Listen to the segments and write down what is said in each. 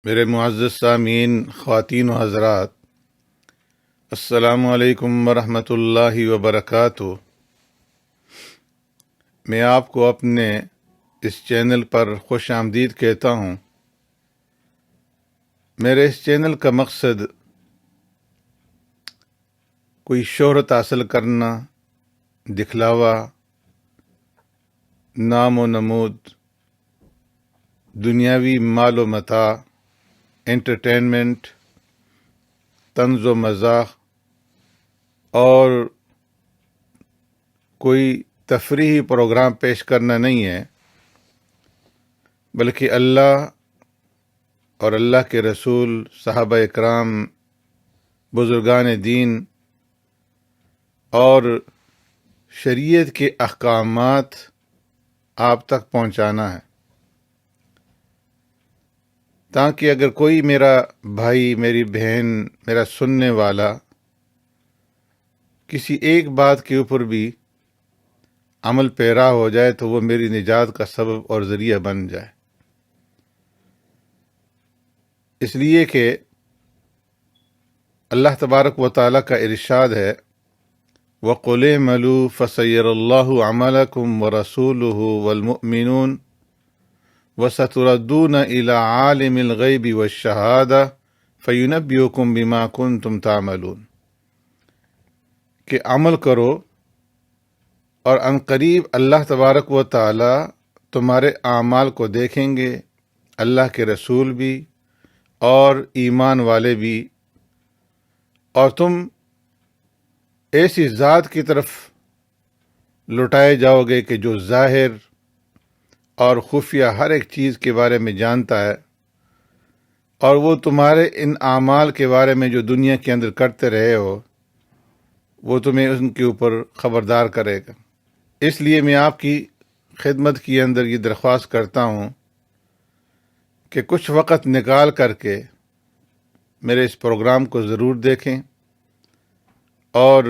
میرے معزز سامعین، خواتین و حضرات، السلام علیکم ورحمۃ اللہ وبرکاتہ۔ میں آپ کو اپنے اس چینل پر خوش آمدید کہتا ہوں۔ میرے اس چینل کا مقصد کوئی شہرت حاصل کرنا، دکھلاوا، نام و نمود، دنیاوی مال و متاع، انٹرٹینمنٹ، طنز و مزاح اور کوئی تفریحی پروگرام پیش کرنا نہیں ہے، بلکہ اللہ اور اللہ کے رسول، صحابہ اکرام، بزرگان دین اور شریعت کے احکامات آپ تک پہنچانا ہے، تاکہ اگر کوئی میرا بھائی، میری بہن، میرا سننے والا کسی ایک بات کے اوپر بھی عمل پیرا ہو جائے تو وہ میری نجات کا سبب اور ذریعہ بن جائے۔ اس لیے کہ اللہ تبارک و تعالیٰ کا ارشاد ہے، وَقُلِ اعْمَلُوا فَسَيَرَى اللَّهُ عَمَلَكُمْ وَرَسُولُهُ وَالْمُؤْمِنُونَ وَسَتُرَدُّونَ إِلَى عَالِمِ الْغَيْبِ وَالشَّهَادَةِ فَيُنَبِّئُكُم بِمَا كُنتُمْ تَعْمَلُونَ، کہ عمل کرو اور عنقریب اللہ تبارک و تعالیٰ تمہارے اعمال کو دیکھیں گے، اللہ کے رسول بھی اور ایمان والے بھی، اور تم ایسی ذات کی طرف لٹائے جاؤ گے کہ جو ظاہر اور خفیہ ہر ایک چیز کے بارے میں جانتا ہے، اور وہ تمہارے ان اعمال کے بارے میں جو دنیا کے اندر کرتے رہے ہو وہ تمہیں ان کے اوپر خبردار کرے گا۔ اس لیے میں آپ کی خدمت کے اندر یہ درخواست کرتا ہوں کہ کچھ وقت نکال کر کے میرے اس پروگرام کو ضرور دیکھیں اور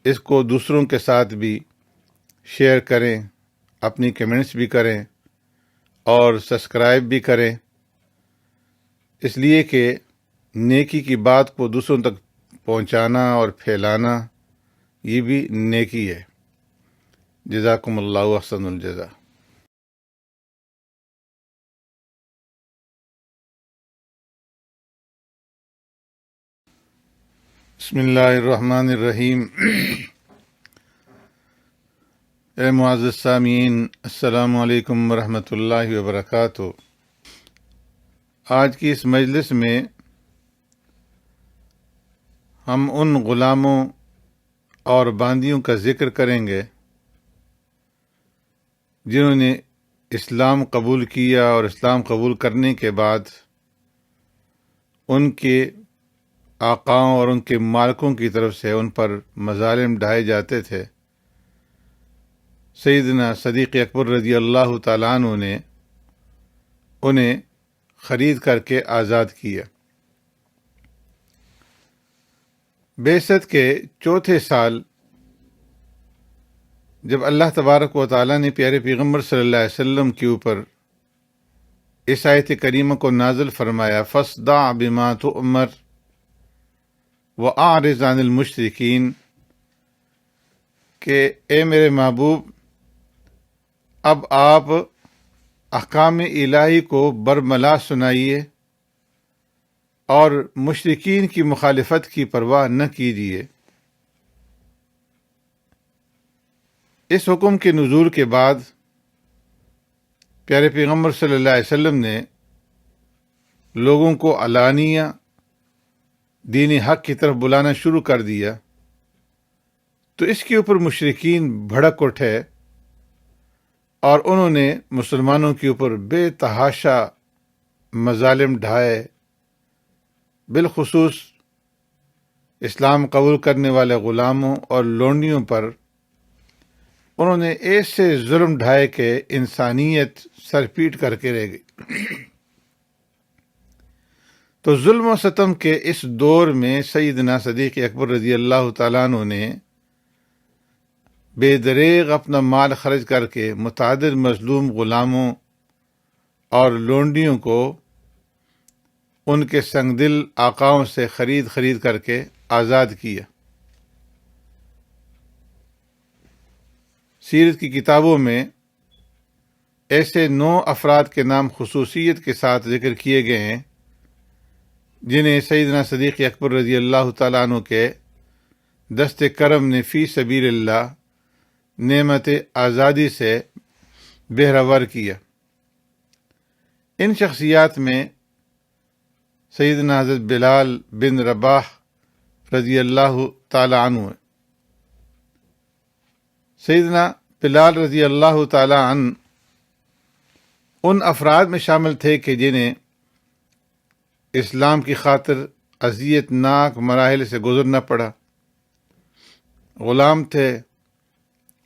اس کو دوسروں کے ساتھ بھی شیئر کریں، اپنی کمنٹس بھی کریں اور سبسکرائب بھی کریں، اس لیے کہ نیکی کی بات کو دوسروں تک پہنچانا اور پھیلانا یہ بھی نیکی ہے۔ جزاکم اللہ احسن الجزا۔ بسم اللہ الرحمن الرحیم۔ اے معزز سامعین، السلام علیکم ورحمۃ اللہ وبرکاتہ۔ آج کی اس مجلس میں ہم ان غلاموں اور باندیوں کا ذکر کریں گے جنہوں نے اسلام قبول کیا اور اسلام قبول کرنے کے بعد ان کے آقاؤں اور ان کے مالکوں کی طرف سے ان پر مظالم ڈھائے جاتے تھے۔ سیدنا صدیق اکبر رضی اللہ تعالیٰ عنہ نے انہیں خرید کر کے آزاد کیا۔ بعثت کے چوتھے سال جب اللہ تبارک و تعالیٰ نے پیارے پیغمبر صلی اللہ علیہ وسلم کے اوپر اس آیت کریمہ کو نازل فرمایا، فَاصْدَعْ بِمَا تُؤْمَرُ وَأَعْرِضْ عَنِ الْمُشْرِكِينَ، کہ اے میرے محبوب، اب آپ احکام الہی کو برملا سنائیے اور مشرکین کی مخالفت کی پرواہ نہ کیجیے۔ اس حکم کے نزول کے بعد پیارے پیغمبر صلی اللہ علیہ وسلم نے لوگوں کو علانیہ دین حق کی طرف بلانا شروع کر دیا، تو اس کے اوپر مشرکین بھڑک اٹھے اور انہوں نے مسلمانوں کے اوپر بے تحاشا مظالم ڈھائے، بالخصوص اسلام قبول کرنے والے غلاموں اور لونڈیوں پر انہوں نے ایسے ظلم ڈھائے کہ انسانیت سر پیٹ کر کے رہ گئی۔ تو ظلم و ستم کے اس دور میں سیدنا صدیق اکبر رضی اللہ تعالیٰ عنہ نے بے دریغ اپنا مال خرچ کر کے متعدد مظلوم غلاموں اور لونڈیوں کو ان کے سنگ دل آقاؤں سے خرید کر کے آزاد کیا۔ سیرت کی کتابوں میں ایسے 9 افراد کے نام خصوصیت کے ساتھ ذکر کیے گئے ہیں جنہیں سیدنا صدیق اکبر رضی اللہ تعالیٰ عنہ کے دست کرم نے فی سبیل اللہ نعمت آزادی سے بہرور کیا۔ ان شخصیات میں سیدنا حضرت بلال بن رباح رضی اللہ تعالیٰ عنہ ہے۔ سیدنا بلال رضی اللہ تعالیٰ عنہ ان افراد میں شامل تھے کہ جنہیں اسلام کی خاطر اذیت ناک مراحل سے گزرنا پڑا۔ غلام تھے،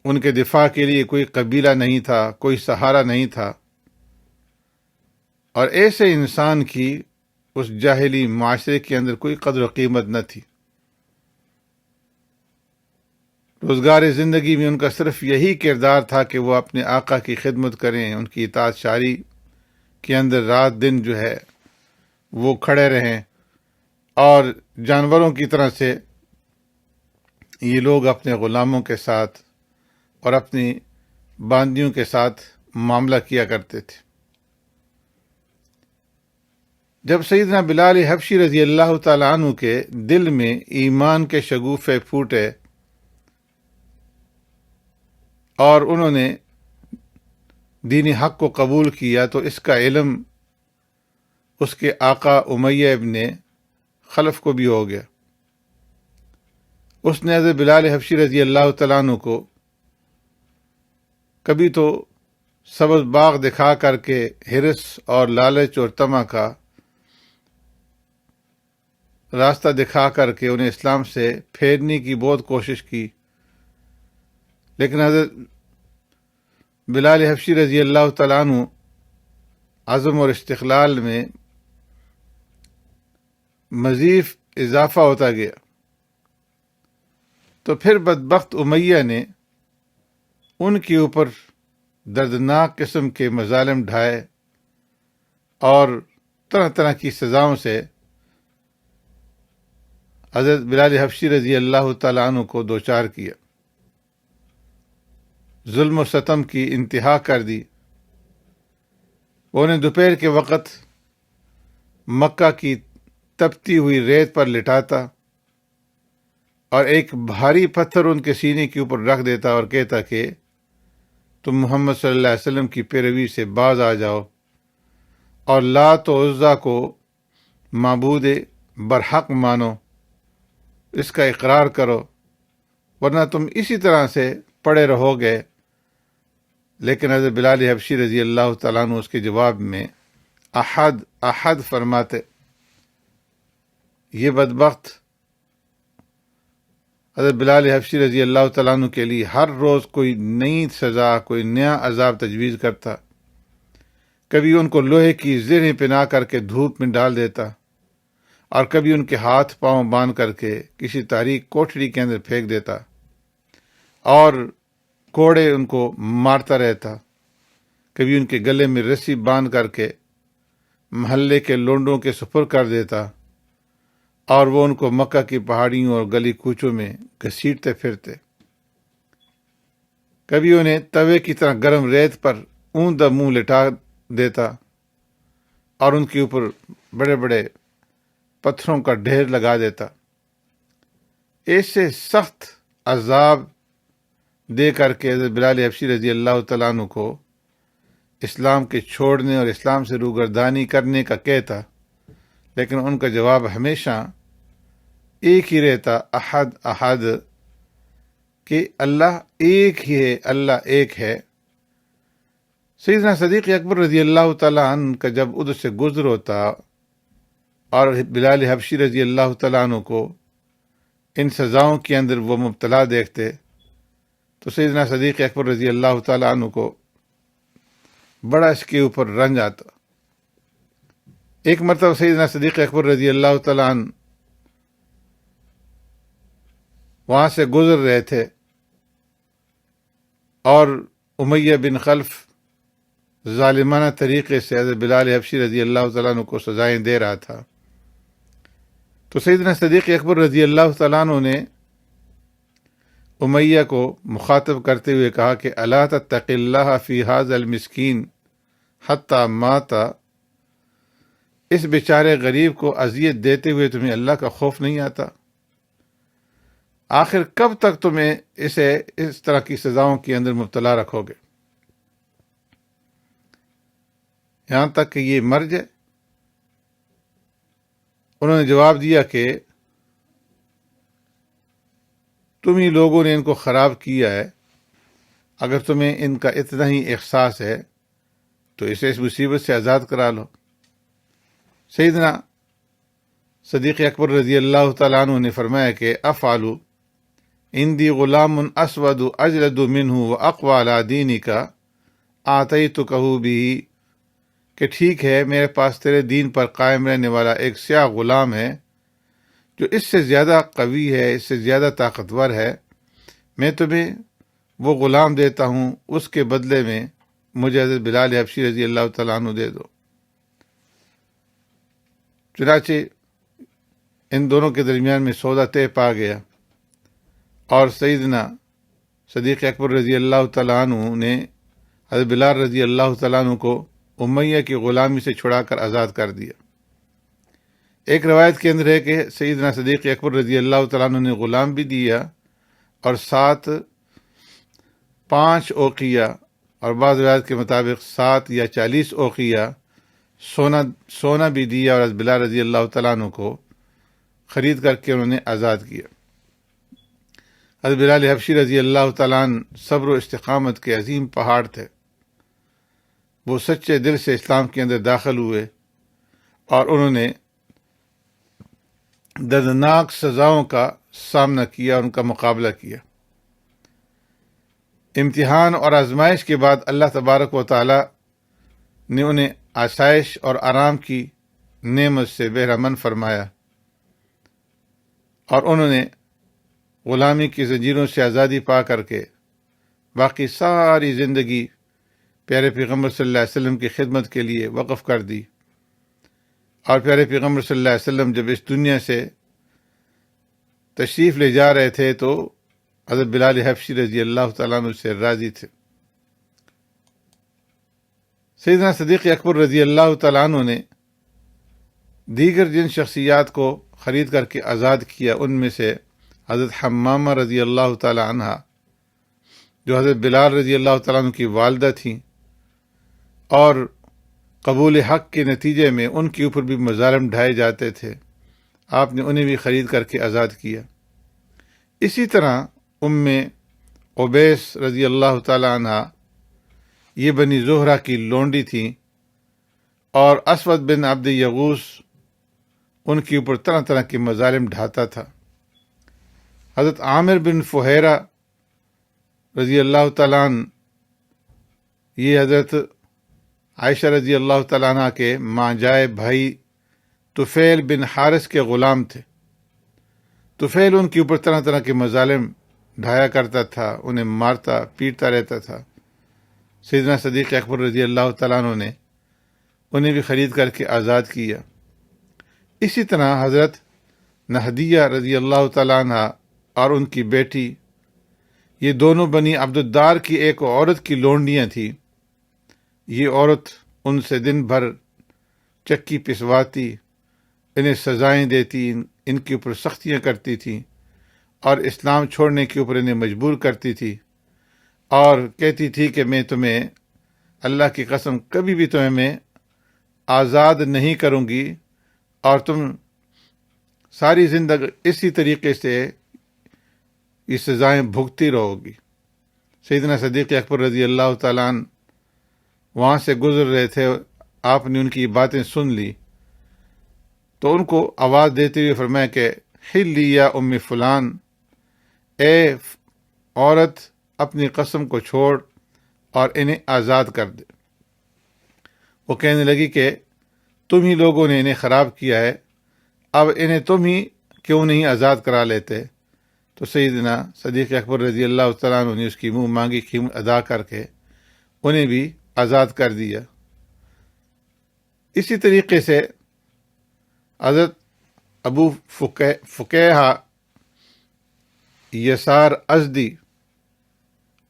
ان کے دفاع کے لیے کوئی قبیلہ نہیں تھا، کوئی سہارا نہیں تھا، اور ایسے انسان کی اس جاہلی معاشرے کے اندر کوئی قدر و قیمت نہ تھی۔ روزگار زندگی میں ان کا صرف یہی کردار تھا کہ وہ اپنے آقا کی خدمت کریں، ان کی اطاعت شاری کے اندر رات دن جو ہے وہ کھڑے رہیں، اور جانوروں کی طرح سے یہ لوگ اپنے غلاموں کے ساتھ اور اپنی باندیوں کے ساتھ معاملہ کیا کرتے تھے۔ جب سیدنا بلال حبشی رضی اللہ تعالیٰ عنہ کے دل میں ایمان کے شگوفے پھوٹے اور انہوں نے دین حق کو قبول کیا، تو اس کا علم اس کے آقا امیہ ابن خلف کو بھی ہو گیا۔ اس نے حضرت بلال حبشی رضی اللہ تعالیٰ عنہ کو کبھی تو سبز باغ دکھا کر کے حرص اور لالچ اور طمع کا راستہ دکھا کر کے انہیں اسلام سے پھیرنے کی بہت کوشش کی، لیکن حضرت بلال حبشی رضی اللہ تعالیٰ عنہ عزم اور استقلال میں مزید اضافہ ہوتا گیا۔ تو پھر بدبخت امیہ نے ان کے اوپر دردناک قسم کے مظالم ڈھائے اور طرح طرح کی سزاؤں سے حضرت بلال حبشی رضی اللہ تعالیٰ عنہ کو دوچار کیا، ظلم و ستم کی انتہا کر دی۔ انہیں دوپہر کے وقت مکہ کی تپتی ہوئی ریت پر لٹاتا اور ایک بھاری پتھر ان کے سینے کے اوپر رکھ دیتا اور کہتا کہ تم محمد صلی اللہ علیہ وسلم کی پیروی سے باز آ جاؤ اور لات و عزا کو معبود برحق مانو، اس کا اقرار کرو، ورنہ تم اسی طرح سے پڑے رہو گے۔ لیکن حضرت بلال حبشی رضی اللہ تعالیٰ عنہ اس کے جواب میں احد احد فرماتے۔ یہ بدبخت حضرت بلال حبشی رضی اللہ تعالیٰ عنہ کے لیے ہر روز کوئی نئی سزا، کوئی نیا عذاب تجویز کرتا۔ کبھی ان کو لوہے کی زرہیں پہنا کر کے دھوپ میں ڈال دیتا، اور کبھی ان کے ہاتھ پاؤں باندھ کر کے کسی تاریک کوٹھری کے اندر پھینک دیتا، اور کوڑے ان کو مارتا رہتا۔ کبھی ان کے گلے میں رسی باندھ کر کے محلے کے لونڈوں کے سپرد کر دیتا، اور وہ ان کو مکہ کی پہاڑیوں اور گلی کوچوں میں گھسیٹتے پھرتے۔ کبھی انہیں توے کی طرح گرم ریت پر اوندا منہ لٹا دیتا اور ان کے اوپر بڑے بڑے پتھروں کا ڈھیر لگا دیتا۔ ایسے سخت عذاب دے کر کے حضرت بلال حبشی رضی اللہ تعالیٰ عنہ کو اسلام کے چھوڑنے اور اسلام سے روگردانی کرنے کا کہتا، لیکن ان کا جواب ہمیشہ ایک ہی رہتا، احد احد، کہ اللہ ایک ہی ہے، اللہ ایک ہے۔ سیدنا صدیق اکبر رضی اللہ تعالیٰ عنہ کا جب ادھر سے گزر ہوتا اور بلال حبشی رضی اللہ تعالیٰ عنہ کو ان سزاؤں کے اندر وہ مبتلا دیکھتے تو سیدنا صدیق اکبر رضی اللہ تعالیٰ عنہ کو بڑا اس کے اوپر رنج آتا۔ ایک مرتبہ سیدنا صدیق اکبر رضی اللہ تعالیٰ عنہ وہاں سے گزر رہے تھے اور امیہ بن خلف ظالمانہ طریقے سے حضرت بلال حبشی رضی اللہ تعالیٰ عنہ کو سزائیں دے رہا تھا۔ تو سیدنا صدیق اکبر رضی اللہ تعالیٰ عنہ نے امیہ کو مخاطب کرتے ہوئے کہا کہ الا تتق اللہ فی ھذا المسکین حتی مات، اس بیچارے غریب کو اذیت دیتے ہوئے تمہیں اللہ کا خوف نہیں آتا؟ آخر کب تک تمہیں اسے اس طرح کی سزاؤں کے اندر مبتلا رکھو گے، یہاں تک کہ یہ مر جائے؟ انہوں نے جواب دیا کہ تم ہی لوگوں نے ان کو خراب کیا ہے، اگر تمہیں ان کا اتنا ہی احساس ہے تو اسے اس مصیبت سے آزاد کرا لو۔ سیدنا صدیق اکبر رضی اللہ تعالیٰ عنہ نے فرمایا کہ افعلوا عندی غلام اسود اجلد منہ واقوی علی دینک آتیتکہ بہ، کہ ٹھیک ہے، میرے پاس تیرے دین پر قائم رہنے والا ایک سیاہ غلام ہے جو اس سے زیادہ قوی ہے، اس سے زیادہ طاقتور ہے، میں تمہیں وہ غلام دیتا ہوں، اس کے بدلے میں مجھے حضرت بلال حبشی رضی اللہ تعالیٰ عنہ دے دو۔ چنانچہ ان دونوں کے درمیان میں سودا طے پا گیا، اور سیدنا صدیق اکبر رضی اللہ تعالیٰ عنہ نے حضرت بلال رضی اللہ تعالیٰ عنہ کو امیہ کی غلامی سے چھڑا کر آزاد کر دیا۔ ایک روایت کے اندر ہے کہ سیدنا صدیق اکبر رضی اللہ تعالیٰ عنہ نے غلام بھی دیا اور ساتھ 5 اوقیہ اور بعض روایت کے مطابق 7 یا 40 اوقیہ سونا بھی دیا، اور حضرت بلال رضی اللہ تعالیٰ عنہ کو خرید کر کے انہوں نے آزاد کیا۔ حضرت بلال حبشی رضی اللہ تعالیٰ عنہ صبر و استقامت کے عظیم پہاڑ تھے، وہ سچے دل سے اسلام کے اندر داخل ہوئے اور انہوں نے دردناک سزاؤں کا سامنا کیا، ان کا مقابلہ کیا۔ امتحان اور آزمائش کے بعد اللہ تبارک و تعالی نے انہیں آسائش اور آرام کی نعمت سے بہرمند فرمایا، اور انہوں نے غلامی کی زنجیروں سے آزادی پا کر کے باقی ساری زندگی پیارے پیغمبر صلی اللہ علیہ وسلم کی خدمت کے لیے وقف کر دی۔ اور پیارے پیغمبر صلی اللہ علیہ وسلم جب اس دنیا سے تشریف لے جا رہے تھے تو حضرت بلال حبشی رضی اللہ تعالیٰ عنہ سے راضی تھے۔ سیدنا صدیق اکبر رضی اللہ تعالیٰ عنہ نے دیگر جن شخصیات کو خرید کر کے آزاد کیا، ان میں سے حضرت حمامہ رضی اللہ تعالیٰ عنہ، جو حضرت بلال رضی اللہ تعالیٰ عنہ کی والدہ تھیں، اور قبول حق کے نتیجے میں ان کے اوپر بھی مظالم ڈھائے جاتے تھے، آپ نے انہیں بھی خرید کر کے آزاد کیا۔ اسی طرح قبیس رضی اللہ تعالیٰ عنہ، یہ بنی زہرہ کی لونڈی تھیں، اور اسود بن عبد یغوث ان کے اوپر طرح طرح کے مظالم ڈھاتا تھا۔ حضرت عامر بن فہیرہ رضی اللہ تعالیٰ عنہ، یہ حضرت عائشہ رضی اللہ تعالیٰ عنہ کے ماں جائے بھائی طفیل بن حارث کے غلام تھے۔ طفیل ان کے اوپر طرح طرح کے مظالم ڈھایا کرتا تھا، انہیں مارتا پیٹتا رہتا تھا۔ سیدنا صدیق اکبر رضی اللہ تعالیٰ عنہ نے انہیں بھی خرید کر کے آزاد کیا۔ اسی طرح حضرت نہدیہ رضی اللہ تعالیٰ عنہ اور ان کی بیٹی، یہ دونوں بنی عبدالدار کی ایک عورت کی لونڈیاں تھیں۔ یہ عورت ان سے دن بھر چکی پسواتی، انہیں سزائیں دیتی، ان کے اوپر سختیاں کرتی تھی، اور اسلام چھوڑنے کے اوپر انہیں مجبور کرتی تھی، اور کہتی تھی کہ میں تمہیں اللہ کی قسم کبھی بھی تمہیں میں آزاد نہیں کروں گی، اور تم ساری زندگی اسی طریقے سے یہ سزائیں بھگتی رہو گی۔ سیدنا صدیق اکبر رضی اللہ تعالیٰ عنہ وہاں سے گزر رہے تھے، آپ نے ان کی باتیں سن لی تو ان کو آواز دیتے ہوئے فرمایا کہ حلی یا ام فلان، اے عورت اپنی قسم کو چھوڑ اور انہیں آزاد کر دے۔ وہ کہنے لگی کہ تم ہی لوگوں نے انہیں خراب کیا ہے، اب انہیں تم ہی کیوں نہیں آزاد کرا لیتے؟ تو سیدنا صدیق اکبر رضی اللہ تعالیٰ عنہ نے اس کی منہ مانگی قیمت ادا کر کے انہیں بھی آزاد کر دیا۔ اسی طریقے سے حضرت ابو فقیہ یسار ازدی،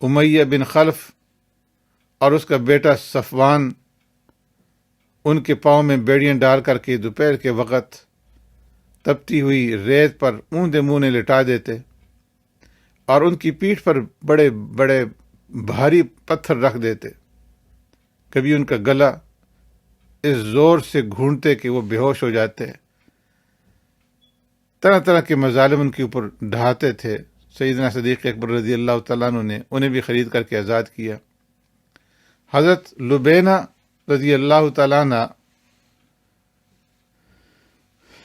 امیہ بن خلف اور اس کا بیٹا صفوان ان کے پاؤں میں بیڑیاں ڈال کر کے دوپہر کے وقت تپتی ہوئی ریت پر اونڈے منہ لٹا دیتے اور ان کی پیٹھ پر بڑے بڑے بھاری پتھر رکھ دیتے. کبھی ان کا گلا اس زور سے گھونٹتے کہ وہ بے ہوش ہو جاتے. طرح طرح کے مظالم ان کے اوپر ڈھاتے تھے. سیدنا صدیق اکبر رضی اللہ تعالیٰ عنہ نے انہیں بھی خرید کر کے آزاد کیا. حضرت لبینہ رضی اللہ تعالیٰ عنہ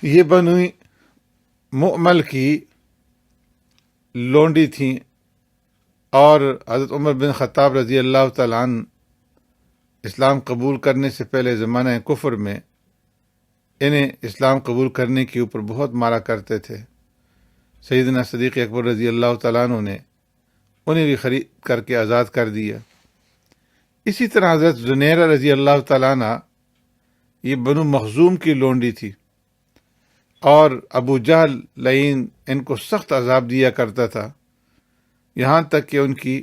یہ بنو مؤمل کی لونڈی تھیں اور حضرت عمر بن خطاب رضی اللہ تعالیٰ عنہ اسلام قبول کرنے سے پہلے زمانہ کفر میں انہیں اسلام قبول کرنے کے اوپر بہت مارا کرتے تھے. سیدنا صدیق اکبر رضی اللہ تعالیٰ عنہ نے انہیں بھی خرید کر کے آزاد کر دیا. اسی طرح حضرت زنیرہ رضی اللہ تعالیٰ عنہ یہ بنو مخزوم کی لونڈی تھی اور ابو جہل لعین ان کو سخت عذاب دیا کرتا تھا، یہاں تک کہ ان کی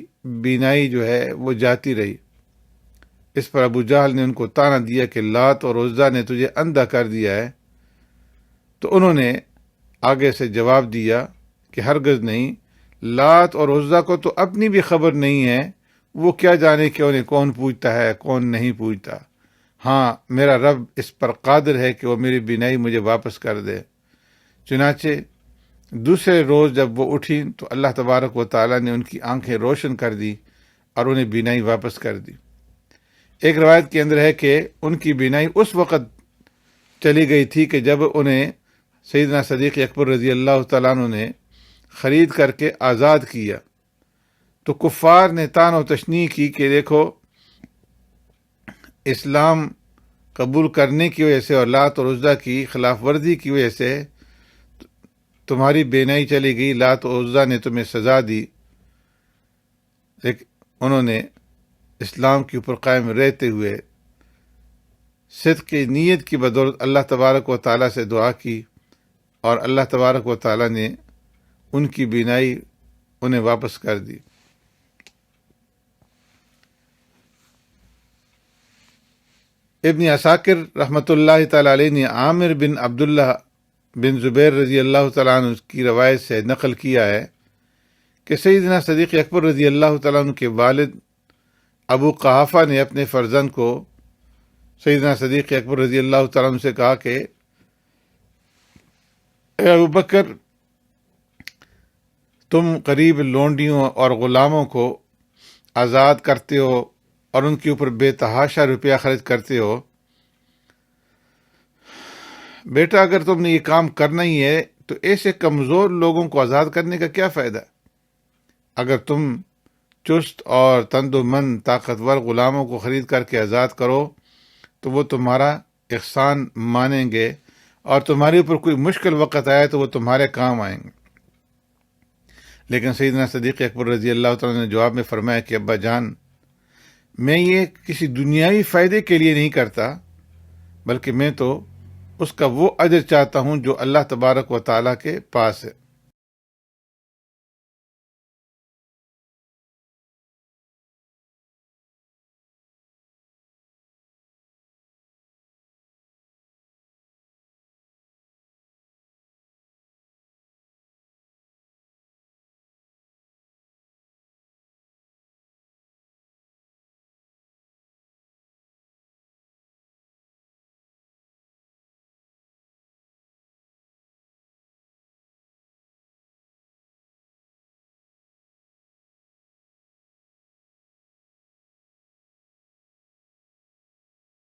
بینائی جو ہے وہ جاتی رہی. اس پر ابو جہل نے ان کو طعنہ دیا کہ لات اور عزیٰ نے تجھے اندھا کر دیا ہے. تو انہوں نے آگے سے جواب دیا کہ ہرگز نہیں، لات اور عزیٰ کو تو اپنی بھی خبر نہیں ہے، وہ کیا جانے کہ انہیں کون پوجتا ہے کون نہیں پوجتا. ہاں، میرا رب اس پر قادر ہے کہ وہ میری بینائی مجھے واپس کر دے. چنانچہ دوسرے روز جب وہ اٹھی تو اللہ تبارک و تعالیٰ نے ان کی آنکھیں روشن کر دی اور انہیں بینائی واپس کر دی. ایک روایت کے اندر ہے کہ ان کی بینائی اس وقت چلی گئی تھی کہ جب انہیں سیدنا صدیق اکبر رضی اللہ تعالیٰ عنہ نے خرید کر کے آزاد کیا. تو کفار نے طعن و تشنیع کی کہ دیکھو، اسلام قبول کرنے کی وجہ سے اور لات اور عزیٰ کی خلاف ورزی کی وجہ سے تمہاری بینائی چلی گئی، لات اور عزیٰ نے تمہیں سزا دی. لیکن انہوں نے اسلام کے اوپر قائم رہتے ہوئے صدق کی نیت کی بدولت اللہ تبارک و تعالیٰ سے دعا کی اور اللہ تبارک و تعالیٰ نے ان کی بینائی انہیں واپس کر دی. ابن عساکر رحمۃ اللہ تعالیٰ علیہ نے عامر بن عبداللہ بن زبیر رضی اللہ تعالیٰ عنہ کی روایت سے نقل کیا ہے کہ سیدنا صدیق اکبر رضی اللہ تعالیٰ عنہ کے والد ابو قحافہ نے اپنے فرزند کو سیدنا صدیق اکبر رضی اللہ تعالیٰ عنہ سے کہا کہ اے ابو بکر، تم قریب لونڈیوں اور غلاموں کو آزاد کرتے ہو اور ان کے اوپر بے تحاشا روپیہ خرچ کرتے ہو. بیٹا، اگر تم نے یہ کام کرنا ہی ہے تو ایسے کمزور لوگوں کو آزاد کرنے کا کیا فائدہ؟ اگر تم چست اور تند و مند طاقتور غلاموں کو خرید کر کے آزاد کرو تو وہ تمہارا احسان مانیں گے اور تمہارے اوپر کوئی مشکل وقت آئے تو وہ تمہارے کام آئیں گے. لیکن سیدنا صدیق اکبر رضی اللہ تعالیٰ نے جواب میں فرمایا کہ ابا جان، میں یہ کسی دنیاوی فائدے کے لیے نہیں کرتا، بلکہ میں تو اس کا وہ اجر چاہتا ہوں جو اللہ تبارک و تعالیٰ کے پاس ہے.